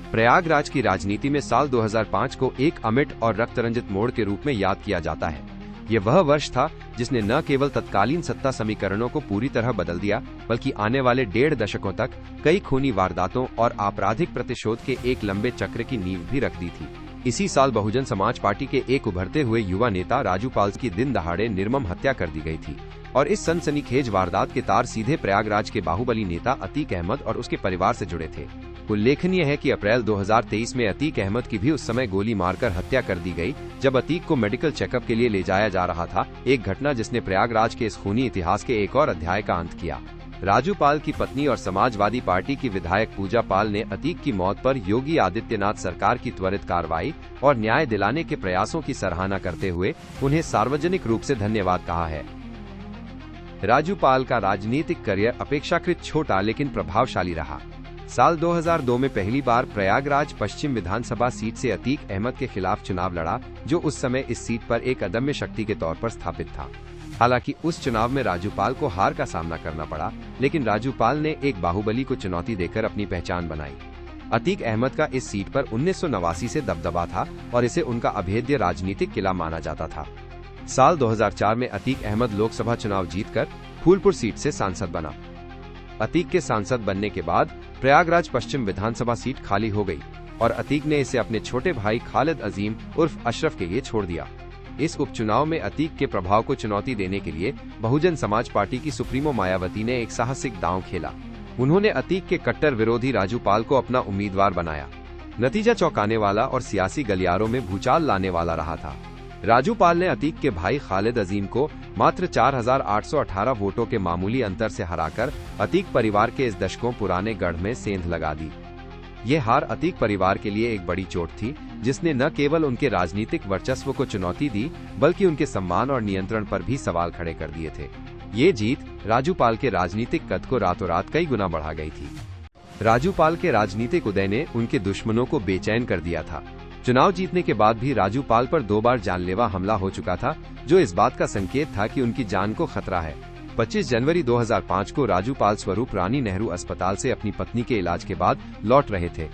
प्रयागराज की राजनीति में साल 2005 को एक अमिट और रक्तरंजित मोड़ के रूप में याद किया जाता है। ये वह वर्ष था जिसने न केवल तत्कालीन सत्ता समीकरणों को पूरी तरह बदल दिया, बल्कि आने वाले 1.5 दशकों तक कई खूनी वारदातों और आपराधिक प्रतिशोध के एक लंबे चक्र की नींव भी रख दी थी। इसी साल बहुजन समाज पार्टी के एक उभरते हुए युवा नेता राजू पाल की दिन दहाड़े निर्मम हत्या कर दी गई थी और इस सनसनीखेज वारदात के तार सीधे प्रयागराज के बाहुबली नेता अतीक अहमद और उसके परिवार से जुड़े थे। उल्लेखनीय है कि अप्रैल 2023 में अतीक अहमद की भी उस समय गोली मारकर हत्या कर दी गई, जब अतीक को मेडिकल चेकअप के लिए ले जाया जा रहा था। एक घटना जिसने प्रयागराज के इस खूनी इतिहास के एक और अध्याय का अंत किया। राजू पाल की पत्नी और समाजवादी पार्टी की विधायक पूजा पाल ने अतीक की मौत पर योगी आदित्यनाथ सरकार की त्वरित कार्रवाई और न्याय दिलाने के प्रयासों की सराहना करते हुए उन्हें सार्वजनिक रूप से धन्यवाद कहा है। राजू पाल का राजनीतिक करियर अपेक्षाकृत छोटा लेकिन प्रभावशाली रहा। साल 2002 में पहली बार प्रयागराज पश्चिम विधानसभा सीट से अतीक अहमद के खिलाफ चुनाव लड़ा, जो उस समय इस सीट पर एक अदम्य शक्ति के तौर पर स्थापित था। हालांकि उस चुनाव में राजू पाल को हार का सामना करना पड़ा, लेकिन राजू पाल ने एक बाहुबली को चुनौती देकर अपनी पहचान बनाई। अतीक अहमद का इस सीट पर 1989 से दबदबा था और इसे उनका अभेद्य राजनीतिक किला माना जाता था। साल 2004 में अतीक अहमद लोकसभा चुनाव जीतकर फूलपुर सीट से सांसद बना। अतीक के सांसद बनने के बाद प्रयागराज पश्चिम विधानसभा सीट खाली हो गई और अतीक ने इसे अपने छोटे भाई खालिद अजीम उर्फ अशरफ के लिए छोड़ दिया। इस उपचुनाव में अतीक के प्रभाव को चुनौती देने के लिए बहुजन समाज पार्टी की सुप्रीमो मायावती ने एक साहसिक दांव खेला। उन्होंने अतीक के कट्टर विरोधी राजू पाल को अपना उम्मीदवार बनाया। नतीजा चौंकाने वाला और सियासी गलियारों में भूचाल लाने वाला रहा था। राजू पाल ने अतीक के भाई खालिद अजीम को मात्र 4818 वोटों के मामूली अंतर से हराकर अतीक परिवार के इस दशकों पुराने गढ़ में सेंध लगा दी। ये हार अतीक परिवार के लिए एक बड़ी चोट थी, जिसने न केवल उनके राजनीतिक वर्चस्व को चुनौती दी, बल्कि उनके सम्मान और नियंत्रण पर भी सवाल खड़े कर दिए थे। ये जीत राजू पाल के राजनीतिक कद को रातों रात कई गुना बढ़ा गई थी। राजू पाल के राजनीतिक उदय ने उनके दुश्मनों को बेचैन कर दिया था। चुनाव जीतने के बाद भी राजू पाल पर 2 बार जानलेवा हमला हो चुका था, जो इस बात का संकेत था कि उनकी जान को खतरा है। 25 जनवरी 2005 को राजू पाल स्वरूप रानी नेहरू अस्पताल से अपनी पत्नी के इलाज के बाद लौट रहे थे।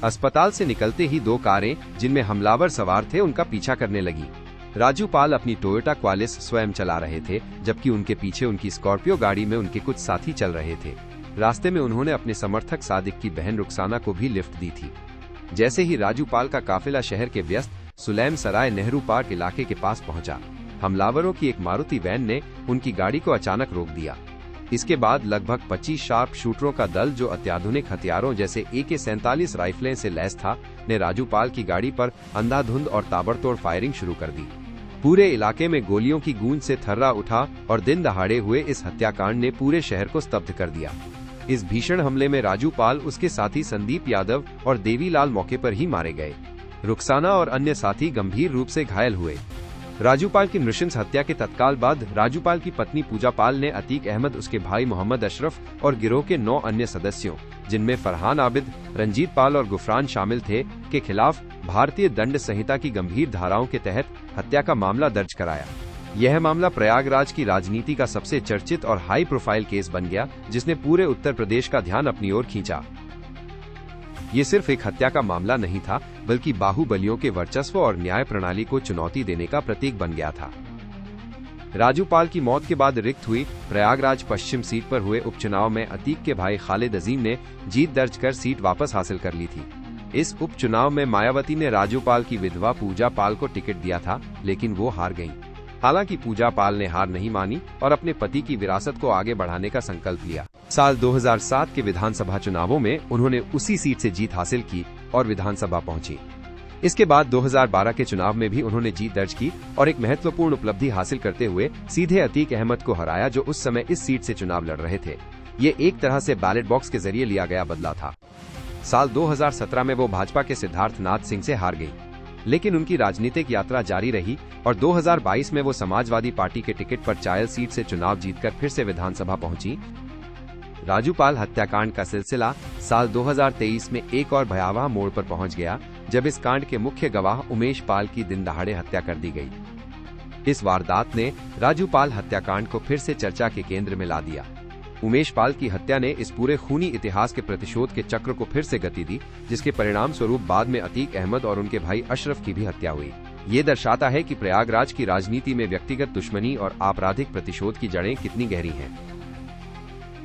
अस्पताल से निकलते ही 2 कारें जिनमें हमलावर सवार थे उनका पीछा करने लगी। राजू पाल अपनी टोयोटा क्वालिस स्वयं चला रहे थे, जबकि उनके पीछे उनकी स्कॉर्पियो गाड़ी में उनके कुछ साथी चल रहे थे। रास्ते में उन्होंने अपने समर्थक सादिक की बहन रुखसाना को भी लिफ्ट दी थी। जैसे ही राजू पाल का काफिला शहर के व्यस्त सुलैम सराय नेहरू पार्क इलाके के पास पहुंचा, हमलावरों की एक मारुति वैन ने उनकी गाड़ी को अचानक रोक दिया। इसके बाद लगभग 25 शार्प शूटरों का दल, जो अत्याधुनिक हथियारों जैसे AK-47 राइफलें से लैस था, ने राजू पाल की गाड़ी पर अंधाधुंध और ताबड़तोड़ फायरिंग शुरू कर दी। पूरे इलाके में गोलियों की गूंज से थर्रा उठा और दिन दहाड़े हुए इस हत्याकांड ने पूरे शहर को स्तब्ध कर दिया। इस भीषण हमले में राजू पाल, उसके साथी संदीप यादव और देवीलाल मौके पर ही मारे गए। रुखसाना और अन्य साथी गंभीर रूप से घायल हुए। राजू पाल की नृशंस हत्या के तत्काल बाद राजू पाल की पत्नी पूजा पाल ने अतीक अहमद, उसके भाई मोहम्मद अशरफ और गिरोह के 9 अन्य सदस्यों, जिनमें फरहान आबिद, रंजीत पाल और गुफरान शामिल थे, के खिलाफ भारतीय दंड संहिता की गंभीर धाराओं के तहत हत्या का मामला दर्ज कराया। यह मामला प्रयागराज की राजनीति का सबसे चर्चित और हाई प्रोफाइल केस बन गया, जिसने पूरे उत्तर प्रदेश का ध्यान अपनी ओर खींचा। ये सिर्फ एक हत्या का मामला नहीं था, बल्कि बाहुबलियों के वर्चस्व और न्याय प्रणाली को चुनौती देने का प्रतीक बन गया था। राजू पाल की मौत के बाद रिक्त हुई प्रयागराज पश्चिम सीट पर हुए उपचुनाव में अतीक के भाई खालिद अजीम ने जीत दर्ज कर सीट वापस हासिल कर ली थी। इस उपचुनाव में मायावती ने राजू पाल की विधवा पूजा पाल को टिकट दिया था, लेकिन वो हार गईं। हालांकि पूजा पाल ने हार नहीं मानी और अपने पति की विरासत को आगे बढ़ाने का संकल्प लिया। साल 2007 के विधानसभा चुनावों में उन्होंने उसी सीट से जीत हासिल की और विधानसभा पहुंची। इसके बाद 2012 के चुनाव में भी उन्होंने जीत दर्ज की और एक महत्वपूर्ण उपलब्धि हासिल करते हुए सीधे अतीक अहमद को हराया, जो उस समय इस सीट से चुनाव लड़ रहे थे। ये एक तरह से बैलेट बॉक्स के जरिए लिया गया बदला था। साल 2017 में वो भाजपा के सिद्धार्थ नाथ सिंह से हार गई, लेकिन उनकी राजनीतिक यात्रा जारी रही और 2022 में वो समाजवादी पार्टी के टिकट पर चायल सीट से चुनाव जीतकर फिर से विधानसभा पहुंची। राजू पाल हत्याकांड का सिलसिला साल 2023 में एक और भयावह मोड़ पर पहुंच गया, जब इस कांड के मुख्य गवाह उमेश पाल की दिन दहाड़े हत्या कर दी गई। इस वारदात ने राजू पाल हत्याकांड को फिर से चर्चा के केंद्र में ला दिया। उमेश पाल की हत्या ने इस पूरे खूनी इतिहास के प्रतिशोध के चक्र को फिर से गति दी, जिसके परिणाम स्वरूप बाद में अतीक अहमद और उनके भाई अशरफ की भी हत्या हुई। ये दर्शाता है कि प्रयागराज की राजनीति में व्यक्तिगत दुश्मनी और आपराधिक प्रतिशोध की जड़ें कितनी गहरी हैं।